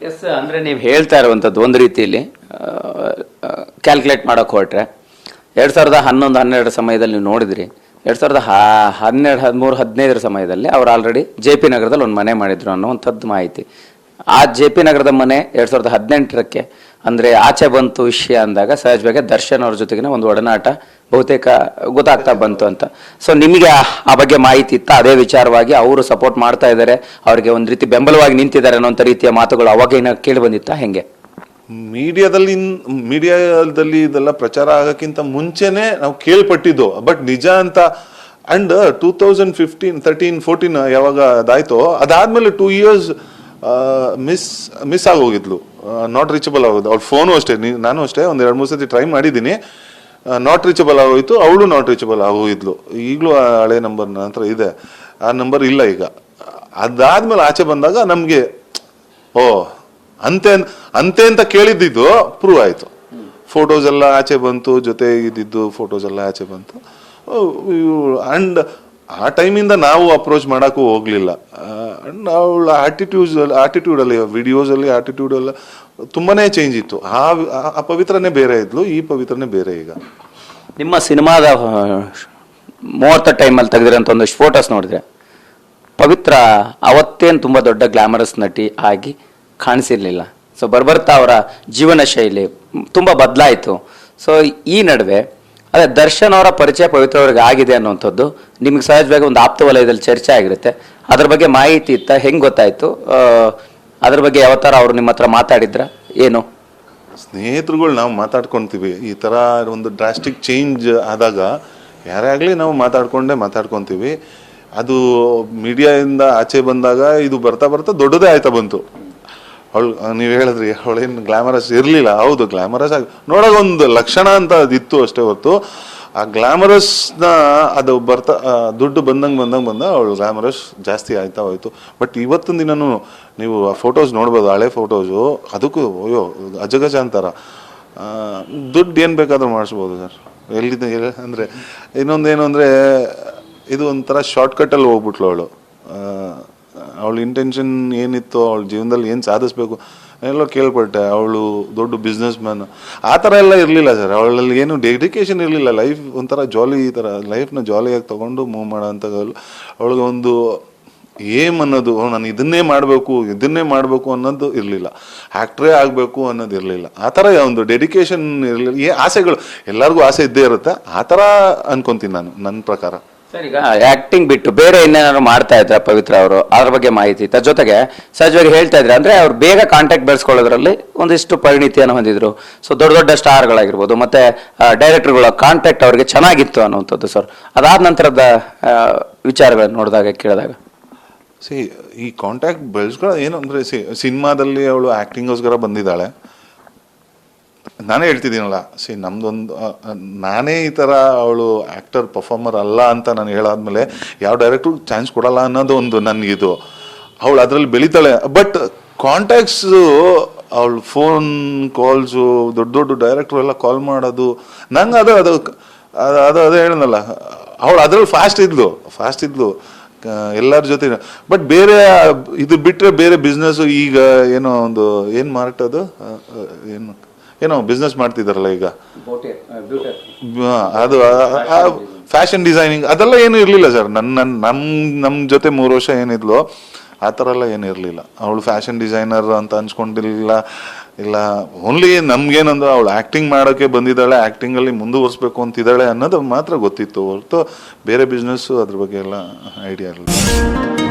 S, ಅಂದರೆ ನೀವು ಹೇಳ್ತಾ ಇರುವಂಥದ್ದು ಒಂದು ರೀತಿಯಲ್ಲಿ ಕ್ಯಾಲ್ಕುಲೇಟ್ ಮಾಡೋಕೆ ಹೊರಟ್ರೆ 2011-12 ಸಮಯದಲ್ಲಿ ನೀವು ನೋಡಿದ್ರಿ. 2012, 13, 15 ಸಮಯದಲ್ಲಿ ಅವ್ರು ಆಲ್ರೆಡಿ JP ನಗರದಲ್ಲಿ ಒಂದು ಮನೆ ಮಾಡಿದ್ರು ಅನ್ನೋವಂಥದ್ದು ಮಾಹಿತಿ. ಆ JP ನಗರದ ಮನೆ 2018ಕ್ಕೆ ಅಂದರೆ ಆಚೆ ಬಂತು ವಿಷಯ ಅಂದಾಗ ಸಹಜವಾಗಿ ದರ್ಶನ್ ಅವ್ರ ಜೊತೆಗಿನ ಒಂದು ಒಡನಾಟ ಬಹುತೇಕ ಗೊತ್ತಾಗ್ತಾ ಬಂತು ಅಂತ. ಸೊ ನಿಮಗೆ ಆ ಬಗ್ಗೆ ಮಾಹಿತಿ ಇತ್ತ? ಅದೇ ವಿಚಾರವಾಗಿ ಅವರು ಸಪೋರ್ಟ್ ಮಾಡ್ತಾ ಇದ್ದಾರೆ, ಅವರಿಗೆ ಒಂದು ರೀತಿ ಬೆಂಬಲವಾಗಿ ನಿಂತಿದ್ದಾರೆ ಅನ್ನೋಂಥ ರೀತಿಯ ಮಾತುಗಳು ಅವಾಗ ಕೇಳಿ ಬಂದಿತ್ತ ಹೆಂಗೆ? ಮೀಡಿಯಾದಲ್ಲಿ ಇದೆಲ್ಲ ಪ್ರಚಾರ ಆಗೋಕ್ಕಿಂತ ಮುಂಚೆನೆ ನಾವು ಕೇಳ್ಪಟ್ಟಿದ್ದು, ಬಟ್ ನಿಜ ಅಂತ. ಅಂಡ್ 2015-13-14 ಯಾವಾಗ ಅದಾಯ್ತೋ ಅದಾದ್ಮೇಲೆ 2 years ಮಿಸ್ ಆಗೋಗಿದ್ಲು, ನಾಟ್ ರೀಚಬಲ್ ಆಗೋದು. ಅವ್ಳ ಫೋನು ಅಷ್ಟೇ, ನಾನು ಅಷ್ಟೇ ಒಂದು 2-3 ಸತಿ ಟ್ರೈ ಮಾಡಿದ್ದೀನಿ, ನಾಟ್ ರೀಚಬಲ್ ಆಗೋಯ್ತು. ಅವಳು ನಾಟ್ ರೀಚಬಲ್ ಆಗೋಗಿದ್ಲು. ಈಗಲೂ ಹಳೆ ನಂಬರ್ ನನ್ನ ಹತ್ರ ಇದೆ, ಆ ನಂಬರ್ ಇಲ್ಲ ಈಗ. ಅದಾದ್ಮೇಲೆ ಆಚೆ ಬಂದಾಗ ನಮಗೆ ಅಂತೆ ಅಂತ ಕೇಳಿದ್ದು ಪ್ರೂವ್ ಆಯ್ತು. ಫೋಟೋಸ್ ಎಲ್ಲ ಆಚೆ ಬಂತು, ಜೊತೆ ಇದ್ದಿದ್ದು ಫೋಟೋಸ್ ಎಲ್ಲ ಆಚೆ ಬಂತು. ಅಂಡ್ ಆ ಟೈಮಿಂದ ನಾವು ಅಪ್ರೋಚ್ ಮಾಡೋಕ್ಕೂ ಹೋಗ್ಲಿಲ್ಲ. ಅಂಡ್ ಅವಳ ಆಟಿಟ್ಯೂಡ್ ಅಲ್ಲಿ, ವಿಡಿಯೋಸ್ ಅಲ್ಲಿ ಆಟಿಟ್ಯೂಡ್ ಎಲ್ಲ ತುಂಬಾನೇ ಚೇಂಜ್ ಇತ್ತು. ಆ ಪವಿತ್ರನೇ ಬೇರೆ ಇದ್ಲು, ಈ ಪವಿತ್ರನೇ ಬೇರೆ. ಈಗ ನಿಮ್ಮ ಸಿನಿಮಾದ ಮುಹೂರ್ತ ಟೈಮಲ್ಲಿ ತೆಗೆದಿರೋಂಥ ಒಂದಷ್ಟು ಫೋಟೋಸ್ ನೋಡಿದ್ರೆ ಪವಿತ್ರ ಅವತ್ತೇನು ತುಂಬ ದೊಡ್ಡ ಗ್ಲಾಮರಸ್ ನಟಿ ಆಗಿ ಕಾಣಿಸಿರ್ಲಿಲ್ಲ. ಸೊ ಬರ್ಬರ್ತಾ ಅವರ ಜೀವನ ಶೈಲಿ ತುಂಬ ಬದಲಾಯಿತು. ಸೊ ಈ ನಡುವೆ ಅದೇ ದರ್ಶನ್ ಅವರ ಪರಿಚಯ ಪವಿತ್ರ ಅವ್ರಿಗೆ ಆಗಿದೆ ಅನ್ನುವಂಥದ್ದು ನಿಮ್ಗೆ ಸಹಜವಾಗಿ ಒಂದು ಆಪ್ತ ವಲಯದಲ್ಲಿ ಚರ್ಚೆ ಆಗಿರುತ್ತೆ. ಅದ್ರ ಬಗ್ಗೆ ಮಾಹಿತಿ ಇತ್ತ? ಹೆಂಗೆ ಗೊತ್ತಾಯ್ತು? ಅದ್ರ ಬಗ್ಗೆ ಯಾವ ಥರ ಅವರು ನಿಮ್ಮ ಹತ್ರ ಮಾತಾಡಿದ್ರ ಏನು? ಸ್ನೇಹಿತರುಗಳು ನಾವು ಮಾತಾಡ್ಕೊತೀವಿ. ಈ ಥರ ಒಂದು ಡ್ರಾಸ್ಟಿಕ್ ಚೇಂಜ್ ಆದಾಗ ಯಾರೇ ಆಗಲಿ ನಾವು ಮಾತಾಡ್ಕೊತೀವಿ. ಅದು ಮೀಡಿಯಾದಿಂದ ಆಚೆ ಬಂದಾಗ ಇದು ಬರ್ತಾ ದೊಡ್ಡದೇ ಆಯ್ತಾ ಬಂತು. ಅವಳು, ನೀವು ಹೇಳಿದ್ರಿ ಅವಳೇನು ಗ್ಲಾಮರಸ್ ಇರಲಿಲ್ಲ. ಹೌದು, ಗ್ಲಾಮರಸ್ ಆಗಿ ನೋಡೋಕೆ ಒಂದು ಲಕ್ಷಣ ಅಂತ ಅದಿತ್ತು ಅಷ್ಟೇ ಹೊತ್ತು. ಆ ಗ್ಲಾಮರಸ್ನ ಅದು ದುಡ್ಡು ಬಂದಂಗೆ ಅವಳು ಗ್ಲಾಮರಸ್ ಜಾಸ್ತಿ ಆಯ್ತಾ ಹೋಯ್ತು. ಬಟ್ ಇವತ್ತಿನ ದಿನನೂ ನೀವು ಆ ಫೋಟೋಸ್ ನೋಡ್ಬೋದು, ಹಳೆ ಫೋಟೋಸು, ಅದಕ್ಕೂ ಅಯ್ಯೋ ಅಜಗಜ ಅಂತಾರ. ದುಡ್ಡು ಏನು ಬೇಕಾದ್ರೂ ಮಾಡಿಸ್ಬೋದು ಸರ್. ಎಲ್ಲಿದೆ ಅಂದರೆ ಇನ್ನೊಂದೇನು ಅಂದರೆ ಇದು ಒಂಥರ ಶಾರ್ಟ್ಕಟ್ಟಲ್ಲಿ ಹೋಗ್ಬಿಟ್ಲು ಅವಳು. ಅವಳ ಇಂಟೆನ್ಷನ್ ಏನಿತ್ತು, ಅವಳ ಜೀವನದಲ್ಲಿ ಏನು ಸಾಧಿಸ್ಬೇಕು ಎಲ್ಲೋ ಕೇಳ್ಪಟ್ಟೆ. ಅವಳು ದೊಡ್ಡ ಬಿಸ್ನೆಸ್ ಮ್ಯಾನ್ ಆ ಥರ ಎಲ್ಲ ಇರಲಿಲ್ಲ ಸರ್. ಅವಳಲ್ಲಿ ಏನು ಡೆಡಿಕೇಶನ್ ಇರಲಿಲ್ಲ. ಲೈಫ್ ಒಂಥರ ಜಾಲಿ, ಈ ಥರ ಲೈಫ್ನ ಜಾಲಿಯಾಗಿ ತೊಗೊಂಡು ಮೂವ್ ಮಾಡೋ ಅಂಥ ಅವಳಿಗೆ ಒಂದು ಏಮ್ ಅನ್ನೋದು, ನಾನು ಇದನ್ನೇ ಮಾಡಬೇಕು ಅನ್ನೋದು ಇರಲಿಲ್ಲ. ಆ್ಯಕ್ಟ್ರೇ ಆಗಬೇಕು ಅನ್ನೋದು ಇರಲಿಲ್ಲ. ಆ ಥರ ಒಂದು ಡೆಡಿಕೇಶನ್ ಇರಲಿಲ್ಲ. ಆಸೆಗಳು ಎಲ್ಲರಿಗೂ ಆಸೆ ಇದ್ದೇ ಇರುತ್ತೆ. ಆ ಥರ ಅನ್ಕೊತೀನಿ ನಾನು, ನನ್ನ ಪ್ರಕಾರ. ಸರ್, ಈಗ ಆಕ್ಟಿಂಗ್ ಬಿಟ್ಟು ಬೇರೆ ಇನ್ನೇನಾದ್ರು ಮಾಡ್ತಾ ಇದ್ರ ಪವಿತ್ರ ಅವರು? ಅದ್ರ ಬಗ್ಗೆ ಮಾಹಿತಿ ಇತ್ತ? ಜೊತೆಗೆ ಸಹಜವಾಗಿ ಹೇಳ್ತಾ ಇದ್ರೆ ಅಂದ್ರೆ ಅವ್ರು ಬೇಗ ಕಾಂಟ್ಯಾಕ್ಟ್ ಬೆಳೆಸ್ಕೊಳ್ಳೋದ್ರಲ್ಲಿ ಒಂದಿಷ್ಟು ಪರಿಣಿತಿಯನ್ನು ಹೊಂದಿದ್ರು. ಸೊ ದೊಡ್ಡ ಸ್ಟಾರ್ಗಳಾಗಿರ್ಬೋದು ಮತ್ತೆ ಡೈರೆಕ್ಟರ್ಗಳ ಕಾಂಟ್ಯಾಕ್ಟ್ ಅವ್ರಿಗೆ ಚೆನ್ನಾಗಿತ್ತು ಅನ್ನುವಂಥದ್ದು. ಸರ್, ಅದಾದ ನಂತರದ ವಿಚಾರಗಳನ್ನು ನೋಡಿದಾಗ ಕೇಳಿದಾಗ ಈ ಕಾಂಟ್ಯಾಕ್ಟ್ ಬೆಳೆಸ್ಕೊಳ್ಳೋ ಏನು ಅಂದ್ರೆ, ಸಿನಿಮಾದಲ್ಲಿ ಅವಳು ಆಕ್ಟಿಂಗೋಸ್ಕರ ಬಂದಿದ್ದಾಳೆ. ನಾನೇ ಹೇಳ್ತಿದ್ದೀನಲ್ಲ, ನಮ್ದೊಂದು ನಾನೇ ಈ ಥರ ಅವಳು ಆ್ಯಕ್ಟರ್ ಪರ್ಫಾರ್ಮರ್ ಅಲ್ಲ ಅಂತ ನಾನು ಹೇಳಾದ್ಮೇಲೆ ಯಾವ ಡೈರೆಕ್ಟ್ರು ಚಾನ್ಸ್ ಕೊಡಲ್ಲ ಅನ್ನೋದು ಒಂದು ನನಗಿದು. ಅವಳು ಅದರಲ್ಲಿ ಬೆಳೀತಾಳೆ. ಬಟ್ ಕಾಂಟ್ಯಾಕ್ಟ್ಸು, ಅವಳು ಫೋನ್ ಕಾಲ್ಸು, ದೊಡ್ಡ ಡೈರೆಕ್ಟ್ರು ಎಲ್ಲ ಕಾಲ್ ಮಾಡೋದು ನಂಗೆ ಅದು ಹೇಳೋಣಲ್ಲ, ಅವಳು ಅದರಲ್ಲಿ ಫಾಸ್ಟ್ ಇದ್ಲು ಎಲ್ಲರ ಜೊತೆ. ಬಟ್ ಬೇರೆ ಇದು ಬಿಟ್ಟರೆ ಬೇರೆ ಬಿಸ್ನೆಸ್ಸು, ಈಗ ಏನೋ ಒಂದು ಏನು ಮಾರ್ಟದು ಏನೋ ಬಿಸ್ನೆಸ್ ಮಾಡ್ತಿದಾರಲ್ಲ ಈಗ, ಅದು ಫ್ಯಾಷನ್ ಡಿಸೈನಿಂಗ್, ಅದೆಲ್ಲ ಏನು ಇರಲಿಲ್ಲ ಸರ್. ನಮ್ಮ ಜೊತೆ 3 ವರ್ಷ ಏನಿದ್ಲು ಆ ಥರ ಎಲ್ಲ ಏನು ಇರಲಿಲ್ಲ. ಅವಳು ಫ್ಯಾಷನ್ ಡಿಸೈನರ್ ಅಂತ ಅನ್ಸ್ಕೊಂಡಿರಲಿಲ್ಲ. ಇಲ್ಲ, ಓನ್ಲಿ ನಮ್ಗೇನಂದ್ರೆ ಅವಳು ಆ್ಯಕ್ಟಿಂಗ್ ಮಾಡೋಕ್ಕೆ ಬಂದಿದ್ದಾಳೆ, ಆ್ಯಕ್ಟಿಂಗಲ್ಲಿ ಮುಂದುವರಿಸ್ಬೇಕು ಅಂತಿದ್ದಾಳೆ ಅನ್ನೋದು ಮಾತ್ರ ಗೊತ್ತಿತ್ತು ಹೊರತು ಬೇರೆ ಬಿಸ್ನೆಸ್ಸು ಅದ್ರ ಬಗ್ಗೆ ಎಲ್ಲ ಐಡಿಯಾ ಇರಲಿಲ್ಲ.